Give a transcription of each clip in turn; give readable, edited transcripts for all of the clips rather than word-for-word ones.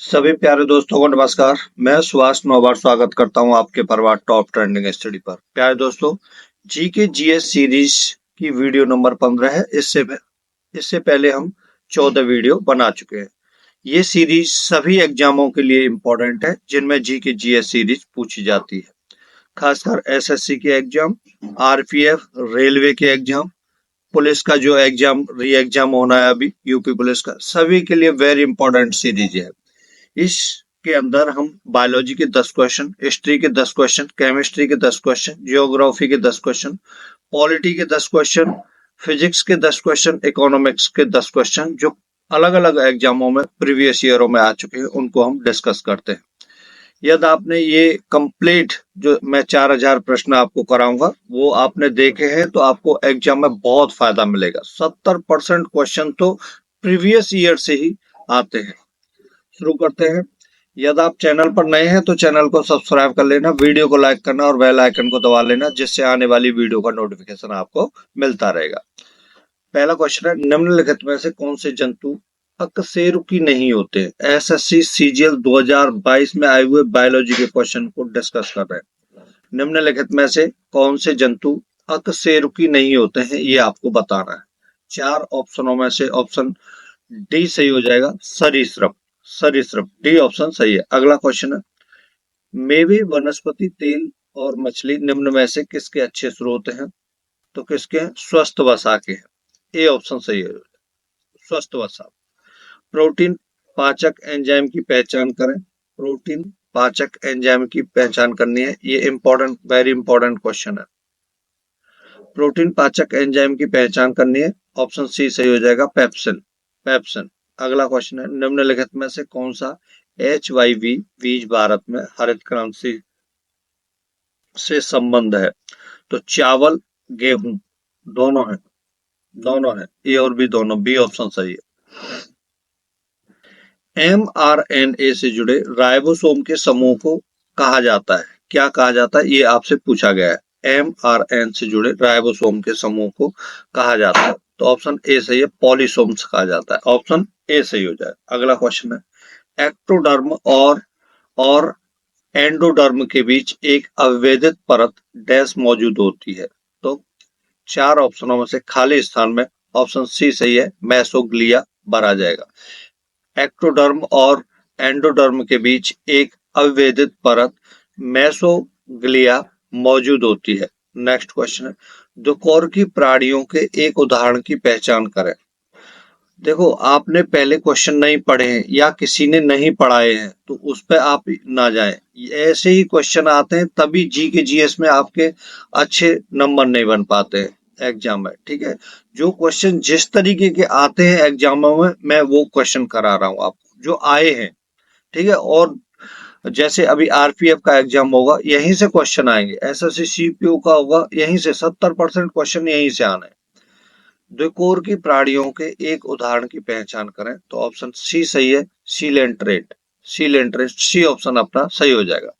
सभी प्यारे दोस्तों को नमस्कार। मैं सुभाष नौबार स्वागत करता हूं आपके परिवार टॉप ट्रेंडिंग स्टडी पर। प्यारे दोस्तों, जी के जीएस सीरीज की वीडियो नंबर 15 है। इससे पहले हम 14 वीडियो बना चुके हैं। ये सीरीज सभी एग्जामों के लिए इम्पोर्टेंट है जिनमें जी के जीएस सीरीज पूछी जाती है, खासकर एसएससी के एग्जाम, आरपीएफ, रेलवे के एग्जाम, पुलिस का जो एग्जाम री एग्जाम होना है अभी यूपी पुलिस का, सभी के लिए वेरी इंपॉर्टेंट सीरीज है। इसके अंदर हम बायोलॉजी के 10 क्वेश्चन, हिस्ट्री के 10 क्वेश्चन, केमिस्ट्री के 10 क्वेश्चन, जियोग्राफी के 10 क्वेश्चन, पॉलिटी के 10 क्वेश्चन, फिजिक्स के 10 क्वेश्चन, इकोनॉमिक्स के 10 क्वेश्चन जो अलग अलग एग्जामों में प्रीवियस ईयरों में आ चुके हैं उनको हम डिस्कस करते हैं। यदि आपने ये कंप्लीट जो मैं 4000 प्रश्न आपको कराऊंगा वो आपने देखे हैं तो आपको एग्जाम में बहुत फायदा मिलेगा। 70% क्वेश्चन तो प्रीवियस ईयर से ही आते हैं। शुरू करते हैं। यदि आप चैनल पर नए हैं तो चैनल को सब्सक्राइब कर लेना, वीडियो को लाइक करना और बेल आइकन को दबा लेना, जिससे आने वाली वीडियो का नोटिफिकेशन आपको मिलता रहेगा। पहला क्वेश्चन है, निम्नलिखित में से कौन से जंतु अकशेरुकी नहीं होते? एसएससी सीजीएल 2022 में आए हुए बायोलॉजी के क्वेश्चन को डिस्कस कर रहे हैं। निम्नलिखित में से कौन से जंतु अकशेरुकी नहीं होते हैं, ये आपको बताना है। 4 ऑप्शनों में से ऑप्शन डी सही हो जाएगा, सरीसृप। सरीसृप डी ऑप्शन सही है। अगला क्वेश्चन है, मेवे, वनस्पति तेल और मछली निम्न में से किसके अच्छे स्रोत हैं? तो किसके हैं? स्वस्थ वसा के हैं। ए ऑप्शन सही है, स्वस्थ वसा। प्रोटीन पाचक एंजाइम की पहचान करें। प्रोटीन पाचक एंजाइम की पहचान करनी है, ये इंपॉर्टेंट, वेरी इंपॉर्टेंट क्वेश्चन है। प्रोटीन पाचक एंजाइम की पहचान करनी है, ऑप्शन सी सही हो जाएगा, पेप्सिन। पेप्सिन। अगला क्वेश्चन है, निम्नलिखित में से कौन सा HYV बीज भारत में हरित क्रांति से संबंध है? तो चावल, गेहूं, दोनों है, दोनों है, ए और बी दोनों, बी ऑप्शन सही है। mRNA से जुड़े राइबोसोम के समूह को कहा जाता है, क्या कहा जाता है? ये आपसे पूछा गया है। mRNA से जुड़े राइबोसोम के समूह को कहा जाता है, तो ऑप्शन ए सही है, पॉलीसोम्स कहा जाता है। ऑप्शन ए सही हो जाए। अगला क्वेश्चन है, एक्टोडर्म और एंडोडर्म के बीच एक अविभेदित परत डैश मौजूद होती है? तो 4 ऑप्शनों में से खाली स्थान में ऑप्शन सी सही है, मेसोग्लिया भरा जाएगा। एक्टोडर्म और एंडोडर्म के बीच एक अविभेदित परत मेसोग्लिया मौजूद होती है। नेक्स्ट क्वेश्चन है, द्विकोरकी प्राणियों के एक उदाहरण की पहचान करें। देखो, आपने पहले क्वेश्चन नहीं पढ़े हैं या किसी ने नहीं पढ़ाए हैं तो उस पर आप ना जाएं। ऐसे ही क्वेश्चन आते हैं तभी जी के जीएस में आपके अच्छे नंबर नहीं बन पाते हैं एग्जाम में, ठीक है। जो क्वेश्चन जिस तरीके के आते हैं एग्जामों में मैं वो क्वेश्चन करा रहा हूँ आपको, जो आए हैं, ठीक है। और जैसे अभी आरपीएफ का एग्जाम होगा यहीं से क्वेश्चन आएंगे, एसएससी सीपीओ का होगा यहीं से, 70% क्वेश्चन यहीं से आने। द्विकोरकी प्राणियों के एक उदाहरण की पहचान करें, तो ऑप्शन सी सही है, सीलेंट्रेट। सीलेंट्रेट सी ऑप्शन अपना सही हो जाएगा।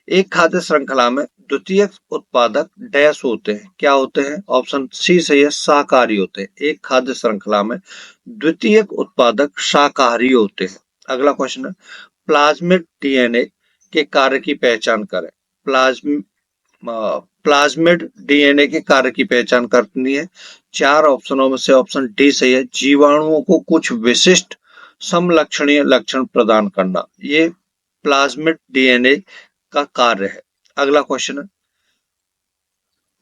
एक खाद्य श्रृंखला में द्वितीयक उत्पादक डैश होते हैं, क्या होते हैं? ऑप्शन सी सही है, शाकाहारी होते हैं। एक खाद्य श्रृंखला में द्वितीयक उत्पादक शाकाहारी होते हैं। अगला क्वेश्चन है, प्लाज्मिड डीएनए के कार्य की पहचान करें। प्लाज्मिड डीएनए के कार्य की पहचान करनी है। 4 ऑप्शनों में से ऑप्शन डी सही है, जीवाणुओं को कुछ विशिष्ट समलक्षणीय लक्षण प्रदान करना, ये प्लाज्मिड डीएनए का कार्य है। अगला क्वेश्चन है,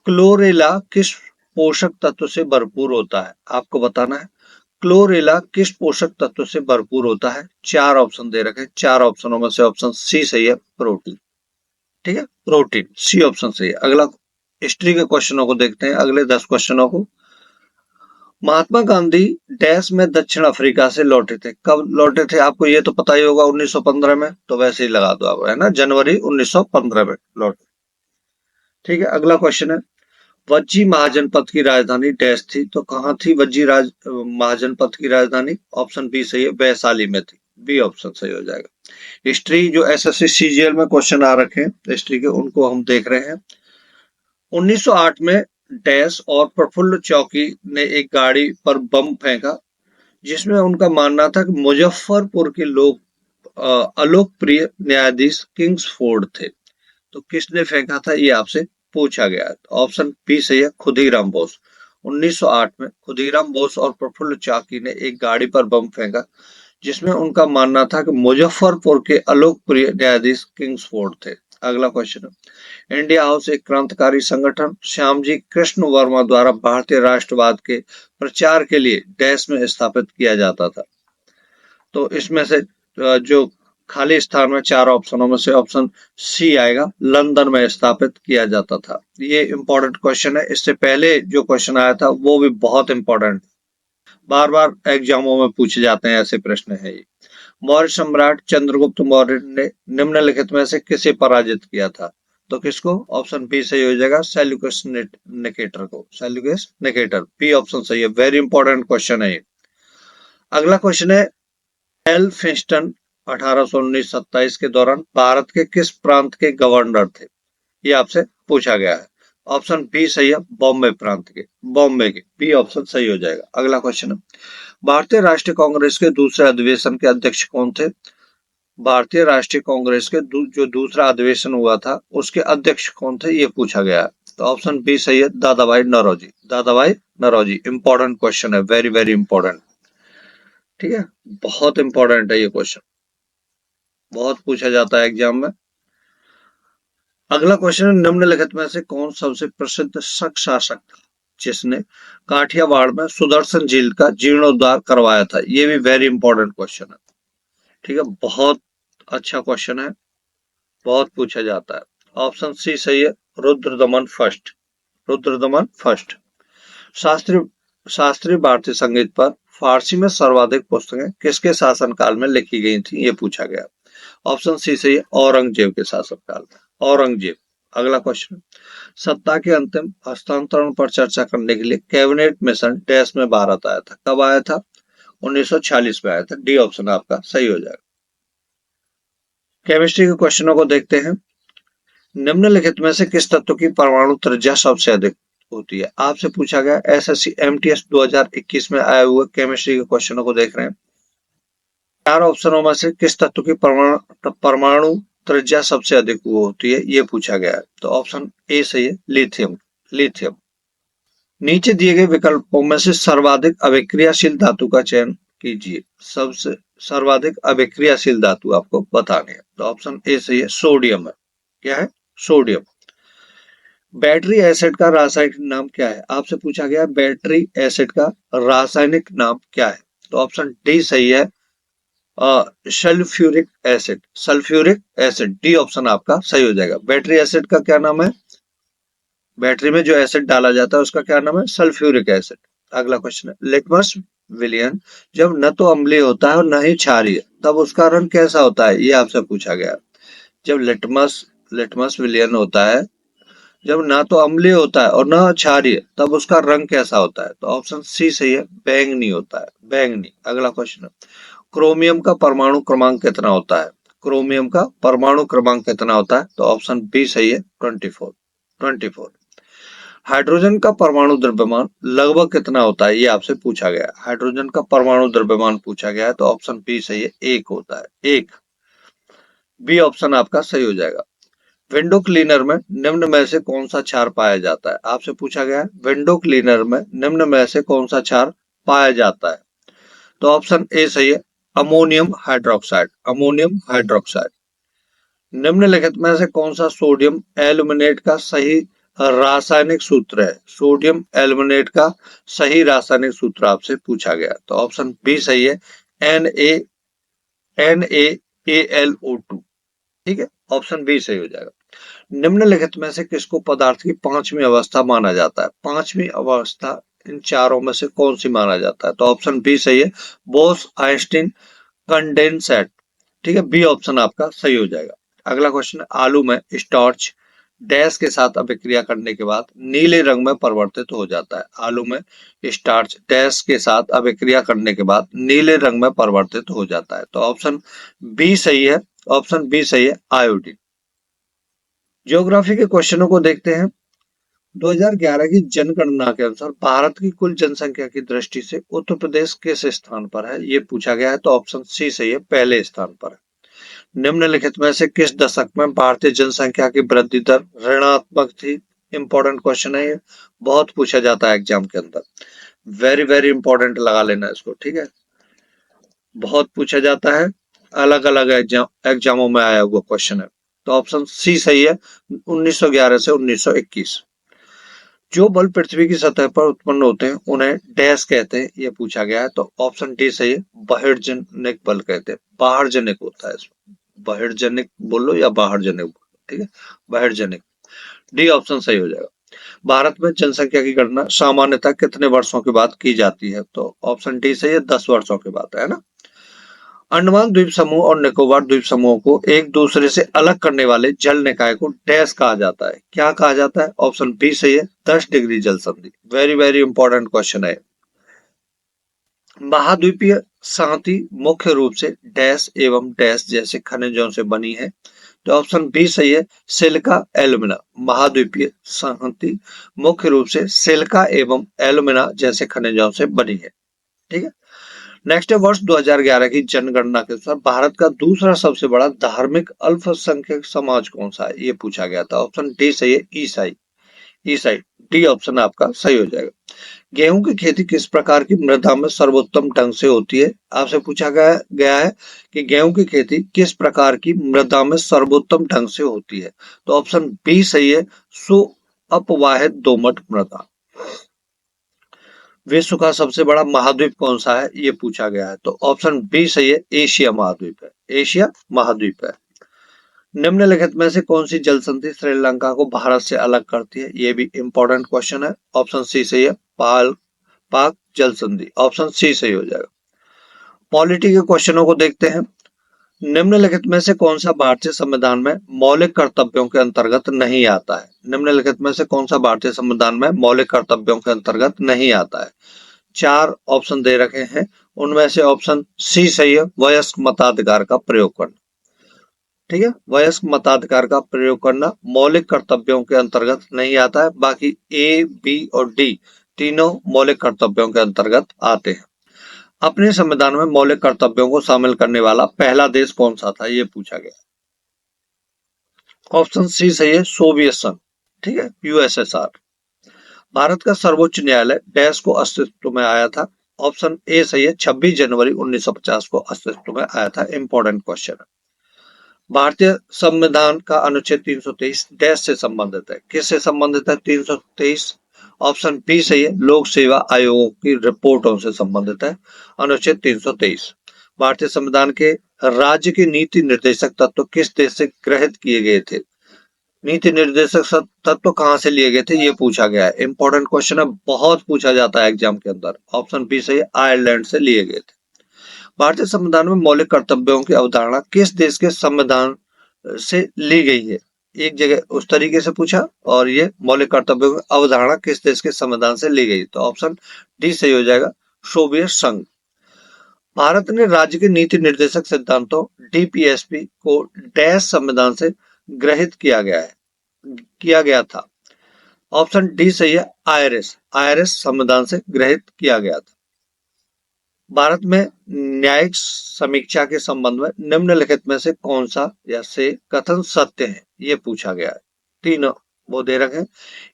क्लोरेला किस पोषक तत्व से भरपूर होता है? आपको बताना है क्लोरेला किस पोषक तत्व से भरपूर होता है। 4 ऑप्शन दे रखे हैं, 4 ऑप्शनों में से ऑप्शन सी सही है, प्रोटीन। ठीक है, प्रोटीन सी ऑप्शन सही है। अगला हिस्ट्री के क्वेश्चनों को देखते हैं, अगले 10 क्वेश्चनों को। महात्मा गांधी डैश में दक्षिण अफ्रीका से लौटे थे, कब लौटे थे? आपको ये तो पता ही होगा, 1915 में, तो वैसे ही लगा दो आप, है ना, जनवरी 1915 में लौटे। ठीक है, अगला क्वेश्चन है, वज्जी महाजनपद की राजधानी डैश थी, तो कहाँ थी वज्जी महाजनपद की राजधानी? ऑप्शन बी सही है, वैशाली में थी, बी ऑप्शन सही हो जाएगा। हिस्ट्री जो एसएससी सीजीएल में क्वेश्चन आ रखे हैं हिस्ट्री के, उनको हम देख रहे हैं। 1908 में डैश और प्रफुल्ल चौकी ने एक गाड़ी पर बम फेंका, जिसमें उनका मानना था कि मुजफ्फरपुर के लोग अलोकप्रिय न्यायाधीश किंग्सफोर्ड थे? तो किसने फेंका था, ये आपसे पूछा गया है। तो ऑप्शन बी सही है, खुदीराम बोस। 1908 में खुदीराम बोस और प्रफुल्ल चाकी ने एक गाड़ी पर बम फेंका, जिसमें उनका मानना था कि मुजफ्फरपुर के अलोकप्रिय न्यायाधीश किंग्सफोर्ड थे। अगला क्वेश्चन है, इंडिया हाउस एक क्रांतिकारी संगठन श्यामजी कृष्ण वर्मा द्वारा भारतीय राष्ट्रवाद के प्रचार के लिए डैश में स्थापित किया जाता था? तो इसमें से जो खाली स्थान में चार ऑप्शनों में से ऑप्शन सी आएगा, लंदन में स्थापित किया जाता था। ये इंपॉर्टेंट क्वेश्चन है, इससे पहले जो क्वेश्चन आया था वो भी बहुत इंपॉर्टेंट, बार बार एग्जामों में पूछे जाते हैं ऐसे प्रश्न है ये। मौर्य सम्राट चंद्रगुप्त मौर्य ने निम्नलिखित में से किसे पराजित किया था? तो किसको? ऑप्शन बी सही हो जाएगा, सेल्यूकस निकेटर को। सेल्यूकस निकेटर, बी ऑप्शन सही है। वेरी इंपॉर्टेंट क्वेश्चन है ये। अगला क्वेश्चन है, एल्फिंस्टन 1819-27 के दौरान भारत के किस प्रांत के गवर्नर थे? ये आपसे पूछा गया है। ऑप्शन बी सही है, बॉम्बे प्रांत के, बॉम्बे के, बी ऑप्शन सही हो जाएगा। अगला क्वेश्चन है, भारतीय राष्ट्रीय कांग्रेस के दूसरे अधिवेशन के अध्यक्ष कौन थे? भारतीय राष्ट्रीय कांग्रेस के जो दूसरा अधिवेशन हुआ था उसके अध्यक्ष कौन थे, ये पूछा गया है। तो ऑप्शन बी सही है, दादा भाई नौरोजी। दादा भाई नौरोजी, इंपॉर्टेंट क्वेश्चन है, वेरी वेरी इंपॉर्टेंट। ठीक है, बहुत इंपॉर्टेंट है ये क्वेश्चन, बहुत पूछा जाता है एग्जाम में। अगला क्वेश्चन है, निम्नलिखित में से कौन सबसे प्रसिद्ध शक शासक था जिसने काठियावाड़ में सुदर्शन झील का जीर्णोद्धार करवाया था? ये भी वेरी इंपॉर्टेंट क्वेश्चन है। ठीक है, बहुत अच्छा क्वेश्चन है, बहुत पूछा जाता है। ऑप्शन सी सही है, रुद्रदमन फर्स्ट। रुद्रदमन फर्स्ट। शास्त्रीय शास्त्रीय भारतीय संगीत पर फारसी में सर्वाधिक पुस्तकें किसके शासनकाल में लिखी गई थी, ये पूछा गया। ऑप्शन सी सही है, औरंगजेब के शासनकाल में, औरंगजेब। अगला क्वेश्चन, सत्ता के अंतिम हस्तांतरण पर चर्चा करने के लिए कैबिनेट मिशन डैश में भारत आया था? कब आया था? 1946 में आया था। डी ऑप्शन आपका सही हो जाएगा। केमिस्ट्री के क्वेश्चनों को देखते हैं, निम्नलिखित में से किस तत्व की परमाणु त्रिज्या सबसे अधिक होती है? आपसे पूछा गया, एसएससी एमटीएस 2021 में आए हुए केमिस्ट्री के क्वेश्चनों को देख रहे हैं। चार ऑप्शनों में से किस तत्व की परमाणु त्रिज्या सबसे अधिक होती है, ये पूछा गया है। तो ऑप्शन ए सही है, लिथियम। लिथियम। नीचे दिए गए विकल्पों में से सर्वाधिक अभिक्रियाशील धातु का चयन कीजिए। सबसे सर्वाधिक अभिक्रियाशील धातु आपको बतानी है। तो ऑप्शन ए सही है, सोडियम है। क्या है? सोडियम। बैटरी एसिड का रासायनिक नाम क्या है? आपसे पूछा गया बैटरी एसिड का रासायनिक नाम क्या है? तो ऑप्शन डी सही है, sulphuric acid. Sulphuric acid, D option आपका सही हो जाएगा। बैटरी एसिड का क्या नाम है? बैटरी में जो एसिड डाला जाता है उसका क्या नाम है? Sulphuric acid. अगला क्वेश्चन है, लिटमस विलियन जब न तो अम्लीय होता है और न ही क्षारीय, तब उसका रंग कैसा होता है? ये आपसे पूछा गया। जब लिटमस विलियन होता है, जब ना तो अम्लीय होता है और न क्षारीय, तब उसका रंग कैसा होता है? तो ऑप्शन सी सही है, बैंगनी होता है, बैंगनी। अगला क्वेश्चन है, क्रोमियम का परमाणु क्रमांक कितना होता है? क्रोमियम का परमाणु क्रमांक कितना होता है? तो ऑप्शन बी सही है, 24। 24। हाइड्रोजन का परमाणु द्रव्यमान लगभग कितना होता है? ये आपसे पूछा गया। हाइड्रोजन का परमाणु द्रव्यमान पूछा गया है, तो ऑप्शन बी सही है, 1 होता है, 1। बी ऑप्शन आपका सही हो जाएगा। विंडो क्लीनर में निम्न में से कौन सा क्षार पाया जाता है? आपसे पूछा गया है, विंडो क्लीनर में निम्न में से कौन सा क्षार पाया जाता है? तो ऑप्शन ए सही है, अमोनियम हाइड्रोक्साइड। Ammonium hydroxide. निम्नलिखित में से कौन सा सोडियम एल्यूमिनेट का सही रासायनिक सूत्र है? सोडियम एल्यूमिनेट का सही रासायनिक सूत्र आपसे पूछा गया। तो ऑप्शन बी सही है, NaAlO2। ठीक है, ऑप्शन बी सही हो जाएगा। निम्नलिखित में से किसको पदार्थ की पांचवी अवस्था माना जाता है? पांचवी अवस्था इन चारों में से कौन सी माना जाता है? तो ऑप्शन बी सही है, बोस आइंस्टीन कंडेंसेट। ठीक है, बी ऑप्शन आपका सही हो जाएगा। अगला क्वेश्चन है, आलू में स्टार्च डैश के साथ अभिक्रिया करने के बाद नीले रंग में परिवर्तित हो जाता है। आलू में स्टार्च डैश के साथ अभिक्रिया करने के बाद नीले रंग में परिवर्तित हो जाता है। तो ऑप्शन बी सही है, ऑप्शन बी सही है, आयोडीन। ज्योग्राफी के क्वेश्चनों को देखते हैं। 2011 की जनगणना के अनुसार भारत की कुल जनसंख्या की दृष्टि से उत्तर प्रदेश किस स्थान पर है? ये पूछा गया है। तो ऑप्शन सी सही है, पहले स्थान पर है। निम्नलिखित में से किस दशक में भारतीय जनसंख्या की वृद्धि दर ऋणात्मक थी? इंपॉर्टेंट क्वेश्चन है ये, बहुत पूछा जाता है एग्जाम के अंदर, वेरी वेरी इंपॉर्टेंट लगा लेना इसको, ठीक है। बहुत पूछा जाता है, अलग अलग एग्जामों में आया हुआ क्वेश्चन है। तो ऑप्शन सी सही है, 1911 से 1921। जो बल पृथ्वी की सतह पर उत्पन्न होते हैं उन्हें डैश कहते हैं, ये पूछा गया है। तो ऑप्शन डी सही है, बहिर्जनिक बल कहते हैं। बाहरजनिक होता है इसमें, बहिर्जनिक बोलो या बाहरजनिक बोलो, ठीक है, बहिर्जनिक। डी ऑप्शन सही हो जाएगा। भारत में जनसंख्या की गणना सामान्यतः कितने वर्षों के बाद की जाती है? तो ऑप्शन डी सही है, 10 वर्षों के बाद, है ना। अंडमान द्वीप समूह और निकोबार द्वीप समूह को एक दूसरे से अलग करने वाले जल निकाय को डैश कहा जाता है, क्या कहा जाता है? ऑप्शन बी सही है, 10 डिग्री जल संधि। वेरी वेरी इंपॉर्टेंट क्वेश्चन है। महाद्वीपीय सांति मुख्य रूप से डैश एवं डैश जैसे खनिजों से बनी है। तो ऑप्शन बी सही है, सिलिका एल्यूमिना। महाद्वीपीय सांति मुख्य रूप से सिलिका एवं एल्यूमिना जैसे खनिजों से बनी है, ठीक है। नेक्स्ट है, वर्ष 2011 की जनगणना के अनुसार भारत का दूसरा सबसे बड़ा धार्मिक अल्पसंख्यक समाज कौन सा है? ये पूछा गया था। ऑप्शन डी सही है, ईसाई। ईसाई, डी ऑप्शन आपका सही हो जाएगा। गेहूं की खेती किस प्रकार की मृदा में सर्वोत्तम ढंग से होती है? आपसे पूछा गया है कि गेहूं की खेती किस प्रकार की मृदा में सर्वोत्तम ढंग से होती है? तो ऑप्शन बी सही है, सुअपवाहित दोमट मृदा। विश्व का सबसे बड़ा महाद्वीप कौन सा है? ये पूछा गया है। तो ऑप्शन बी सही है, एशिया महाद्वीप है। एशिया महाद्वीप है। निम्नलिखित में से कौन सी जल संधि श्रीलंका को भारत से अलग करती है? ये भी इंपॉर्टेंट क्वेश्चन है। ऑप्शन सी सही है, पाक जल संधि। ऑप्शन सी सही हो जाएगा। पॉलिटी के क्वेश्चनों को देखते हैं। निम्नलिखित में से कौन सा भारतीय संविधान में मौलिक कर्तव्यों के अंतर्गत नहीं आता है? निम्नलिखित में से कौन सा भारतीय संविधान में मौलिक कर्तव्यों के अंतर्गत नहीं आता है? 4 ऑप्शन दे रखे हैं, उनमें से ऑप्शन सी सही है, वयस्क मताधिकार का प्रयोग करना, ठीक है। वयस्क मताधिकार का प्रयोग करना मौलिक कर्तव्यों के अंतर्गत नहीं आता है। बाकी ए, बी और डी तीनों मौलिक कर्तव्यों के अंतर्गत आते हैं। अपने संविधान में मौलिक कर्तव्यों को शामिल करने वाला पहला देश कौन सा था? ये पूछा गया। ऑप्शन सी सही है, सोवियत संघ, ठीक है, यूएसएसआर। भारत का सर्वोच्च न्यायालय डैश को अस्तित्व में आया था? ऑप्शन ए सही है, 26 जनवरी 1950 को अस्तित्व में आया था। इंपॉर्टेंट क्वेश्चन है। भारतीय संविधान का अनुच्छेद 323 डैश से संबंधित है? किससे संबंधित है 323? ऑप्शन बी सही है, लोक सेवा आयोगों की रिपोर्टों से संबंधित है अनुच्छेद 323। भारतीय संविधान के राज्य के नीति निर्देशक तत्व किस देश से ग्रहित किए गए थे? नीति निर्देशक तत्व कहां से लिए गए थे? ये पूछा गया है। इंपॉर्टेंट क्वेश्चन है, बहुत पूछा जाता है एग्जाम के अंदर। ऑप्शन बी सही है, आयरलैंड से लिए गए थे। भारतीय संविधान में मौलिक कर्तव्यों की अवधारणा किस देश के संविधान से ली गई है? एक जगह उस तरीके से पूछा, और ये मौलिक कर्तव्यों की अवधारणा किस देश के संविधान से ली गई? तो ऑप्शन डी सही हो जाएगा, सोवियत संघ। भारत ने राज्य के नीति निर्देशक सिद्धांतों डीपीएसपी को डैश संविधान से ग्रहित किया गया था? ऑप्शन डी सही है, आईआरएस संविधान से ग्रहित किया गया था। भारत में न्यायिक समीक्षा के संबंध में निम्नलिखित में से कौन सा या से कथन सत्य है? ये पूछा गया है। तीनों वो दे रखे हैं।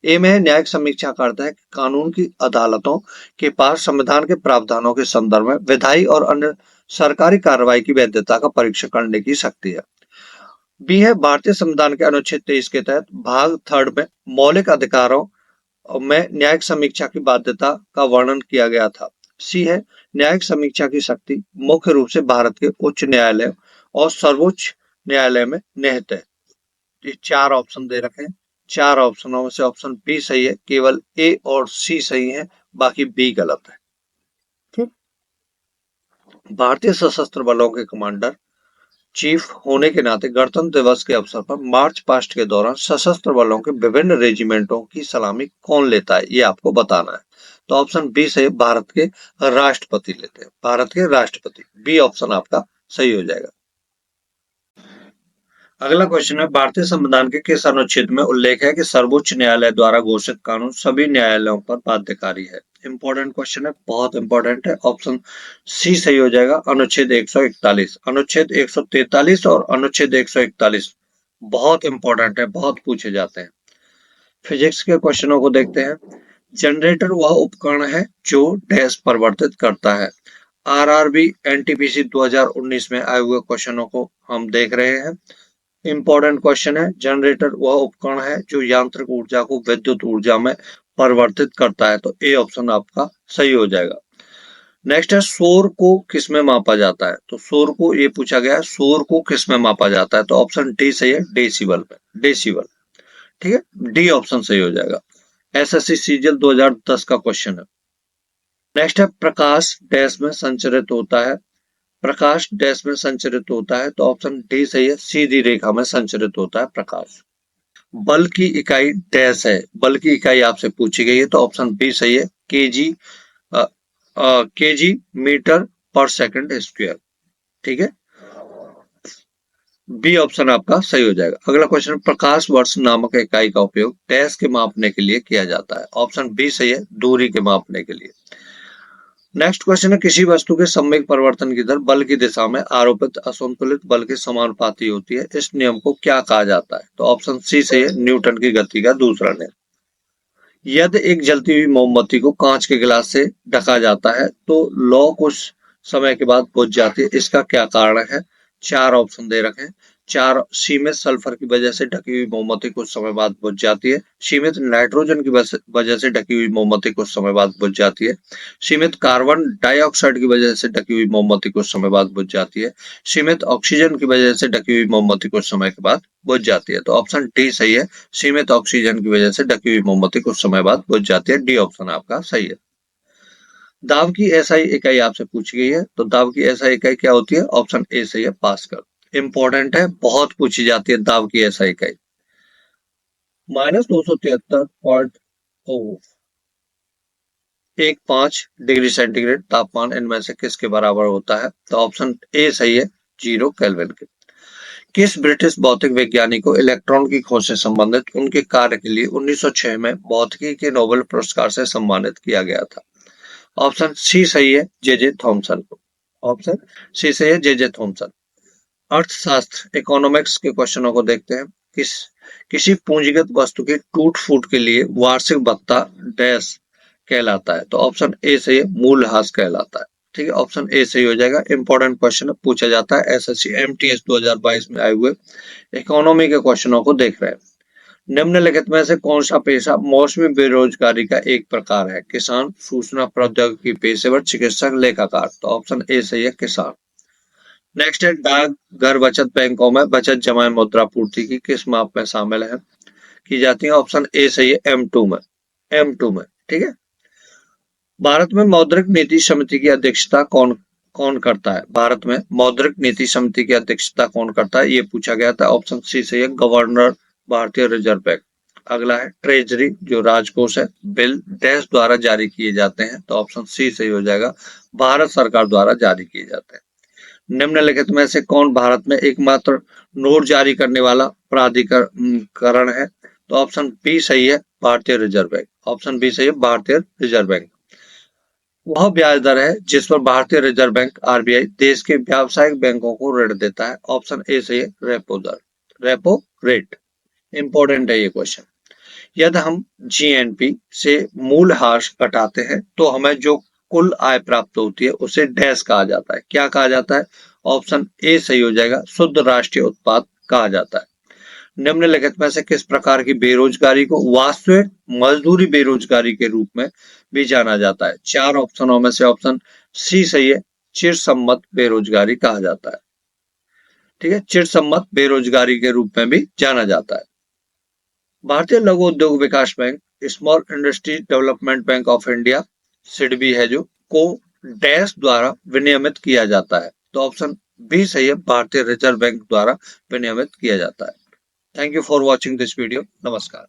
ए में है, न्यायिक समीक्षा करता है कि कानून की अदालतों के पास संविधान के प्रावधानों के संदर्भ में विधायी और अन्य सरकारी कार्रवाई की वैधता का परीक्षण करने की शक्ति है। बी है, भारतीय संविधान के अनुच्छेद 23 के तहत भाग 3 में मौलिक अधिकारों में न्यायिक समीक्षा की बाध्यता का वर्णन किया गया था। सी है, न्यायिक समीक्षा की शक्ति मुख्य रूप से भारत के उच्च न्यायालय और सर्वोच्च न्यायालय में निहित है। ये 4 ऑप्शन दे रखे हैं। 4 ऑप्शनों में से ऑप्शन बी सही है, केवल ए और सी सही है, बाकी बी गलत है। ठीक। भारतीय सशस्त्र बलों के कमांडर चीफ होने के नाते गणतंत्र दिवस के अवसर पर मार्च पास्ट के दौरान सशस्त्र बलों के विभिन्न रेजिमेंटों की सलामी कौन लेता है? ये आपको बताना है। तो ऑप्शन बी से भारत के राष्ट्रपति लेते हैं, भारत के राष्ट्रपति। बी ऑप्शन आपका सही हो जाएगा। अगला क्वेश्चन है, भारतीय संविधान के किस अनुच्छेद में उल्लेख है कि सर्वोच्च न्यायालय द्वारा घोषित कानून सभी न्यायालयों पर बाध्यकारी है? इंपॉर्टेंट क्वेश्चन है, बहुत इंपॉर्टेंट है। ऑप्शन सी सही हो जाएगा, अनुच्छेद 141। अनुच्छेद 143 और अनुच्छेद 141 बहुत इंपॉर्टेंट है, बहुत पूछे जाते हैं। फिजिक्स के क्वेश्चनों को देखते हैं। जनरेटर वह उपकरण है जो डैश परिवर्तित करता है। आरआरबी एनटीपीसी 2019 में आए हुए क्वेश्चनों को हम देख रहे हैं। इंपॉर्टेंट क्वेश्चन है, जनरेटर वह उपकरण है जो यांत्रिक ऊर्जा को विद्युत ऊर्जा में परिवर्तित करता है। तो ए ऑप्शन आपका सही हो जाएगा। नेक्स्ट है, शोर को किसमें मापा जाता है? तो शोर को, ये पूछा गया है, शोर को किसमें मापा जाता है? तो ऑप्शन डी सही है, डेसिबल में, डेसिबल। ठीक है, डी ऑप्शन सही हो जाएगा। एसएससी सीजीएल 2010 का क्वेश्चन है। नेक्स्ट है, प्रकाश डैश में संचरित होता है। प्रकाश डैश में संचरित होता है, तो ऑप्शन डी सही है, सीधी रेखा में संचरित होता है प्रकाश। बल की इकाई डैश है, बल की इकाई आपसे पूछी गई है, तो ऑप्शन बी सही है, केजी, केजी मीटर पर सेकंड स्क्वायर। ठीक है, बी ऑप्शन आपका सही हो जाएगा। अगला क्वेश्चन, प्रकाश वर्ष नामक इकाई का उपयोग डैश के मापने के लिए किया जाता है। ऑप्शन बी सही है, दूरी के मापने के लिए। नेक्स्ट क्वेश्चन है, किसी वस्तु के सम्वेग परिवर्तन की दर बल की दिशा में आरोपित असंतुलित बल के समानुपाती होती है। इस नियम को क्या कहा जाता है? तो ऑप्शन सी सही है, न्यूटन की गति का दूसरा नियम। यदि एक जलती हुई मोमबत्ती को कांच के गिलास से ढका जाता है तो लौ कुछ समय के बाद बुझ जाती है, इसका क्या कारण है? चार ऑप्शन दे रखे हैं। चार, सीमित सल्फर की वजह से ढकी हुई मोमबत्ती कुछ समय बाद बुझ जाती है। सीमित नाइट्रोजन की वजह से ढकी हुई मोमबत्ती कुछ समय बाद बुझ जाती है। सीमित कार्बन डाइऑक्साइड की वजह से ढकी हुई मोमबत्ती कुछ समय बाद बुझ जाती है। सीमित ऑक्सीजन की वजह से ढकी हुई मोमबत्ती कुछ समय के बाद बुझ जाती है। तो ऑप्शन डी सही है, सीमित ऑक्सीजन की वजह से ढकी हुई मोमबत्ती कुछ समय बाद बुझ जाती है। डी ऑप्शन आपका सही है। दाब की एसआई इकाई आपसे पूछी गई है, तो दाब की एसआई इकाई क्या होती है? ऑप्शन ए सही है, पास्कल। इंपॉर्टेंट है, बहुत पूछी जाती है दाब की एसआई इकाई। -273.15 डिग्री सेंटीग्रेड तापमान इनमें से किसके बराबर होता है? तो ऑप्शन ए सही है, 0 केल्विन के। किस ब्रिटिश भौतिक वैज्ञानिक को इलेक्ट्रॉन की खोज से संबंधित उनके कार्य के लिए 1906 में भौतिकी के नोबेल पुरस्कार से सम्मानित किया गया था? ऑप्शन सी सही है, जे थॉमसन को। ऑप्शन सी सही है, जे थॉमसन। अर्थशास्त्र इकोनॉमिक्स के क्वेश्चनों को देखते हैं। किसी पूंजीगत वस्तु के टूट फूट के लिए वार्षिक भत्ता डैश कहलाता है? तो ऑप्शन ए सही है, मूल्यह्रास कहलाता है। ठीक है, ऑप्शन ए सही हो जाएगा। इंपॉर्टेंट क्वेश्चन पूछा जाता है, एसएससी एमटीएस 2022 में आए हुए इकोनॉमी के क्वेश्चनों को देख रहे हैं। निम्नलिखित में से कौन सा पेशा मौसमी बेरोजगारी का एक प्रकार है? किसान, सूचना प्रौद्योगिकी पेशेवर, चिकित्सक, लेखाकार। तो ऑप्शन ए सही है, किसान। नेक्स्ट है, डाक घर बचत बैंकों में बचत जमा मुद्रा पूर्ति की किस माप में शामिल है की जाती है? ऑप्शन ए सही है, M2 में, M2 में। ठीक है, भारत में मौद्रिक नीति समिति की अध्यक्षता कौन कौन करता है? भारत में मौद्रिक नीति समिति की अध्यक्षता कौन करता है, ये पूछा गया था। ऑप्शन सी सही है, गवर्नर, भारतीय रिजर्व बैंक। अगला है, ट्रेजरी जो राजकोष है, बिल डैश द्वारा जारी किए जाते हैं? तो ऑप्शन सी सही हो जाएगा, भारत सरकार द्वारा जारी किए जाते हैं। निम्नलिखित में से कौन भारत में एकमात्र नोट जारी करने वाला प्राधिकरण है? तो ऑप्शन बी सही है, भारतीय रिजर्व बैंक। ऑप्शन बी सही है, भारतीय रिजर्व बैंक। वह ब्याज दर है जिस पर भारतीय रिजर्व बैंक आरबीआई देश के व्यावसायिक बैंकों को ऋण देता है। ऑप्शन ए सही है, रेपो दर, रेपो रेट। इंपॉर्टेंट है ये क्वेश्चन। यदि हम जीएनपी से मूल्यह्रास घटाते हैं तो हमें जो कुल आय प्राप्त होती है उसे डैश कहा जाता है। क्या कहा जाता है? ऑप्शन ए सही हो जाएगा, शुद्ध राष्ट्रीय उत्पाद कहा जाता है। निम्नलिखित में से किस प्रकार की बेरोजगारी को वास्तविक मजदूरी बेरोजगारी के रूप में भी जाना जाता है? चार ऑप्शनों में से ऑप्शन सी सही है, चिरसम्मत बेरोजगारी कहा जाता है। ठीक है, चिरसम्मत बेरोजगारी के रूप में भी जाना जाता है। Bharatiya Laghu Udyog Vikas bank, small industry development bank of India, SIDBI है जो, को डैश द्वारा विनियमित किया जाता है? तो ऑप्शन बी सही है, भारतीय रिजर्व बैंक द्वारा विनियमित किया जाता है। Thank you for watching this video. नमस्कार।